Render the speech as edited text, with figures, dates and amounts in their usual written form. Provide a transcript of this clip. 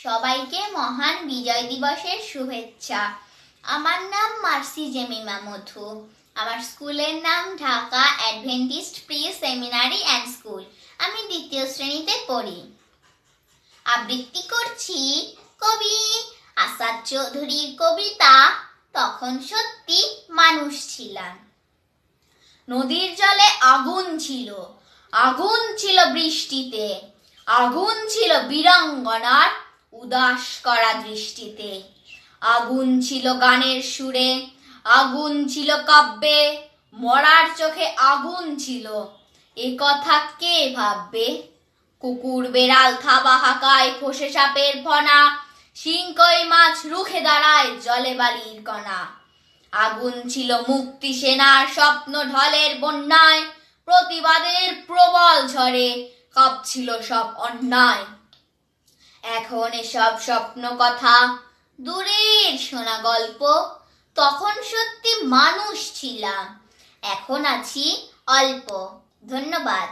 সবাইকে মহান বিজয় দিবসের শুভেচ্ছা। আমার নাম মার্সি জেমিমা মথু। আমার স্কুলের নাম Dhaka Adventist pre seminary and school. আমি দ্বিতীয় শ্রেণীতে পড়ি। আবৃত্তি করছি কবি আসাদ চৌধুরীর কবিতা তখন সত্যি মানুষ ছিলাম। নদীর জলে আগুন ছিল, আগুন ছিল বৃষ্টিতে, আগুন ছিল বীরাঙ্গনার উদাস করা দৃষ্টিতে, আগুন ছিল গানের সুরে, আগুন ছিল কাব্যে, মরার চোখে আগুন ছিল, এ কথা কে ভাববে? কুকুর বেড়াল থাবা হাঁকায় ফোসে সাপের ফনা, শিংকই মাছ রুখে দাঁড়ায় জলে বালির কণা। আগুন ছিল মুক্তি সেনার স্বপ্ন ঢলের বন্যায়, প্রতিবাদের প্রবল ঝড়ে কাঁপছিল সব অন্যায়। এখন এসব স্বপ্ন কথা দূরের শোনা গল্প, তখন সত্যি মানুষ ছিলাম, এখন আছি অল্প। ধন্যবাদ।